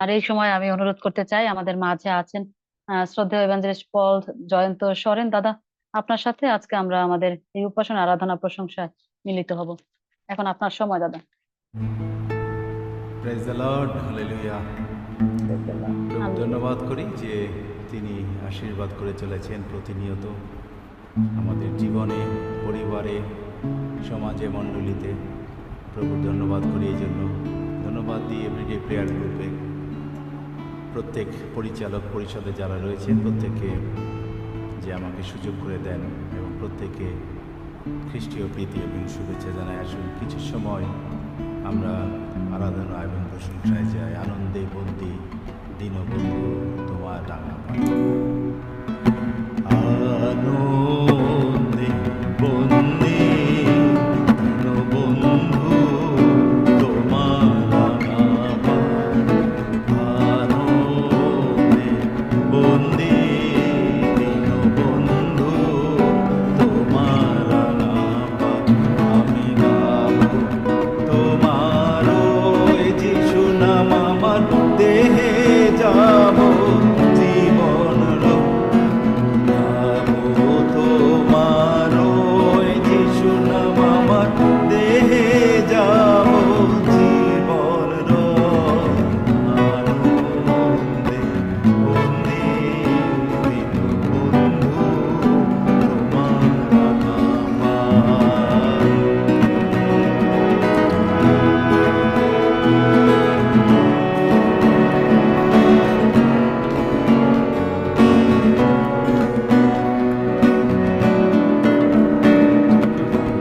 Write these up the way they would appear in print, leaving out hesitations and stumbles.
আর এই সময় আমি অনুরোধ করতে চাই, আমাদের মাঝে আছেন শ্রদ্ধেয় ইভাঞ্জেলিস্ট পল জয়ন্ত সরেন দাদা। আপনার সাথে আজকে আমরা আমাদের এই উপাসনা আরাধনা প্রশংসায় মিলিত হব। এখন আপনার সময় দাদা। Praise the Lord, hallelujah. প্রভু ধন্যবাদ করি যে তিনি আশীর্বাদ করে চলেছেন প্রতিনিয়ত আমাদের জীবনে, পরিবারে, সমাজে, মণ্ডলীতে। প্রভু ধন্যবাদ করি এই জন্য। ধন্যবাদ দিই এভরিডে প্রেয়ার গ্রুপে প্রত্যেক পরিচালক পরিষদে যারা রয়েছেন প্রত্যেককে, যে আমাকে সুযোগ করে দেন এবং প্রত্যেকে খ্রিস্টীয় প্রীতি এবং শুভেচ্ছা জানাই। আসুন কিছু সময় আমরা আরাধনা এবং প্রশংসায় যাই, আনন্দে বন্দি দীনবন্ধু তোমার রাঙা পাই। আনন্দে বন্দি দীনবন্ধু তোমার রাঙা পাই। আনন্দে বন্দি দীনবন্ধু তোমার রাঙা পাই। আমি গাবো তোমার যিশু নাম, আমার দেহে যাব জীবন গাবো তোমার যিশু নাম, আমার দেহে যাব জীবন আনন্দে বন্দি দীনবন্ধু তোমার রাঙা পাই।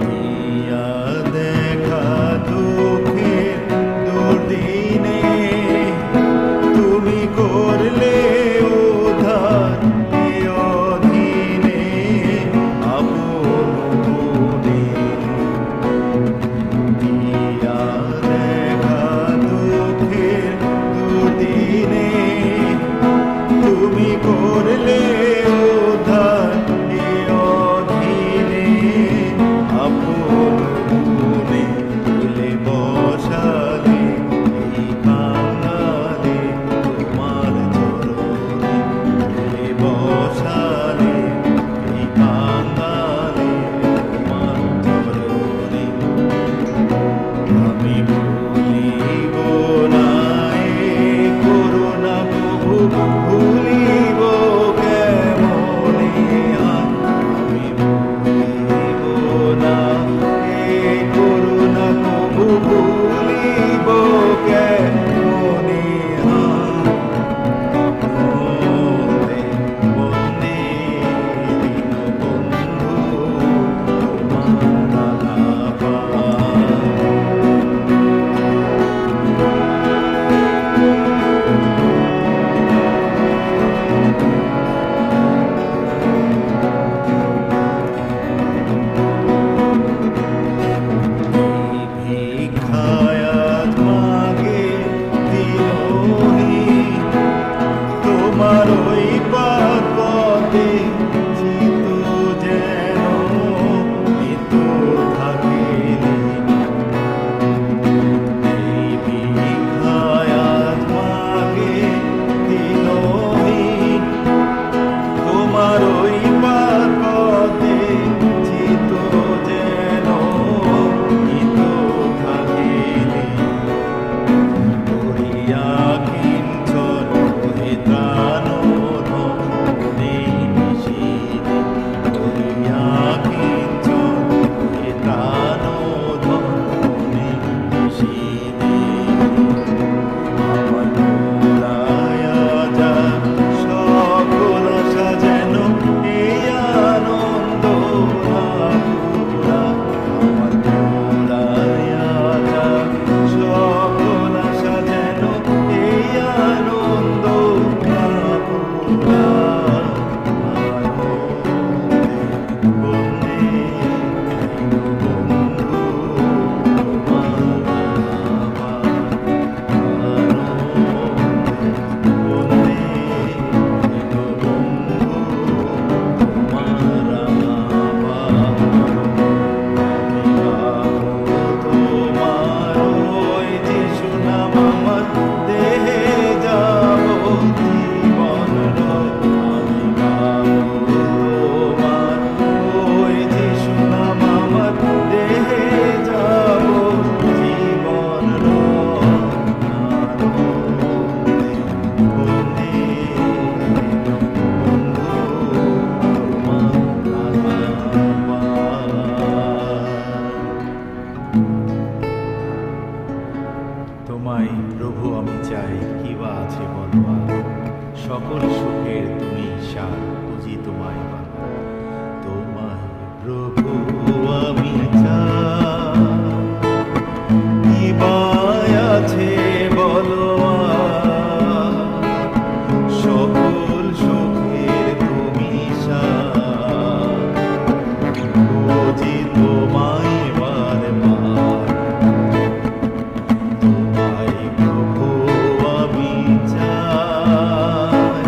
দিয়া দেখা দুঃখের দুর্দিনে তুমি করলে উদ্ধার এ অধীনে আপন গুণে। দিয়া দেখা দুঃখের দুর্দিনে তুমি করলে উদ্ধার এ অধীনে আপন গুণে। তুলে বসালে এই কাঙালে তোমার চরণে, তুলে বসালে এই কাঙালে তোমার চরণে। আমি ভুলিব না এ করুণা প্রভু, ভুলিব কেমনে। আমি ভুলিব না এ করুণা প্রভু, ভুলিব কেমনে। আনন্দে বন্দি দীনবন্ধু তোমার রাঙা পাই। সকল সুখের তুমি সার, বুঝি তোমায় বাবা। তোমায় প্রভু আমি চাই, কি বায় আছে বলো আর, সকল সুখের তুমি সার, বুঝি তোমায় বারবার। তোমায় প্রভু আমি চাই,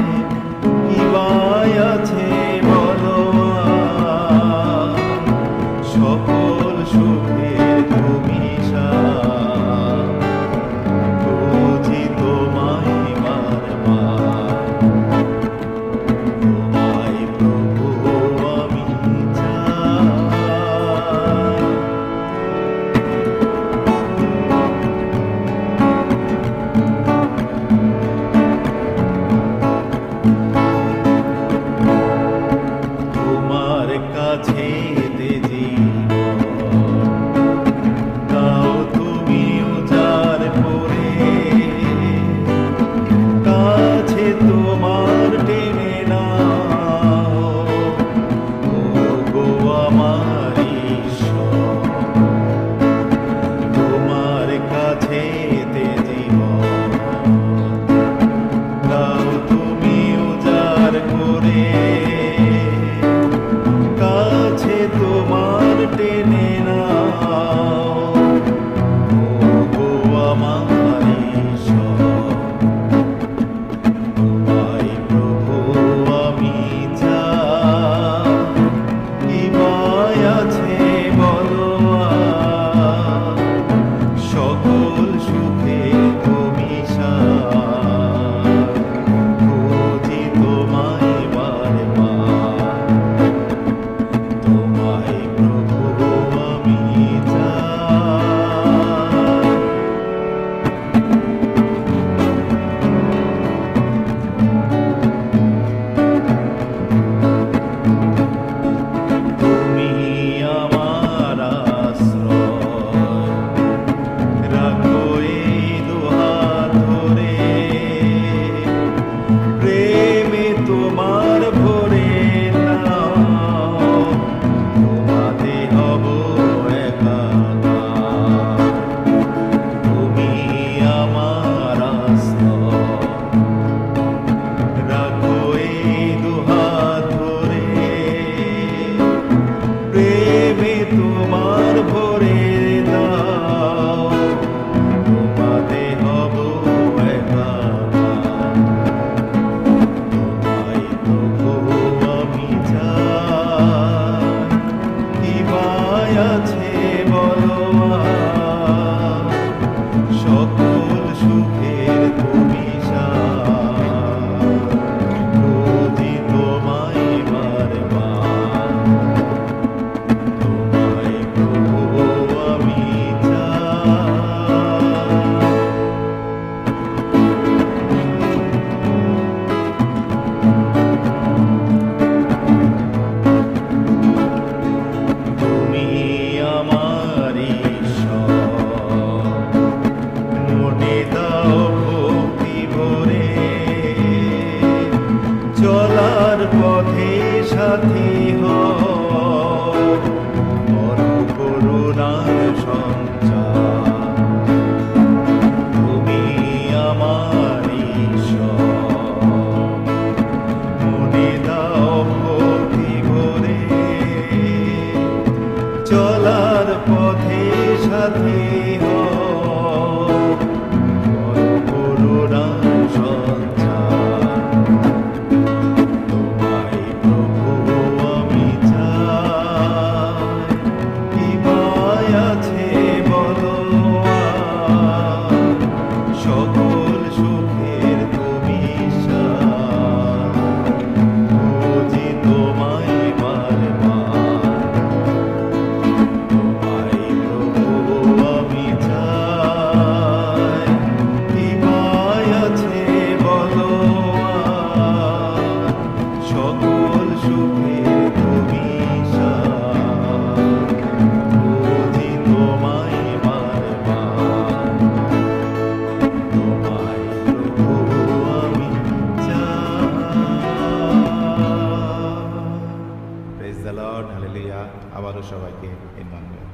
আমাদের সবাইকে Emmanuel.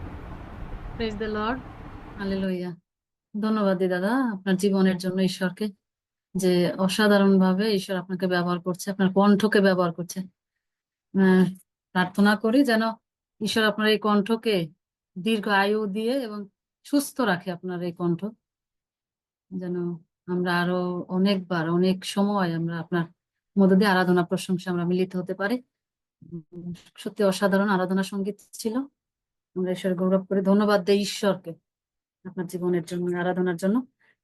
Praise the Lord, hallelujah. ধন্যবাদ দাদা আপনার জীবনের জন্য ঈশ্বরকে, যে অসাধারণ ভাবে ঈশ্বর আপনাকে ব্যবহার করছে, আপনার কণ্ঠকে ব্যবহার করছে। প্রার্থনা করি যেন ঈশ্বর আপনার এই কণ্ঠকে দীর্ঘ আয়ু দিয়ে এবং সুস্থ রাখে, আপনার এই কণ্ঠ যেন আমরা আরো অনেকবার অনেক সময় আমরা আপনার মধ্য দিয়ে আরাধনা প্রশংসা আমরা মিলিত হতে পারি। সত্যি অসাধারণ আরাধনা সঙ্গীত ছিল। আমরা ঈশ্বর গৌরব করে ধন্যবাদ দেই ঈশ্বরকে আপনার জীবনের জন্য, আরাধনার জন্য।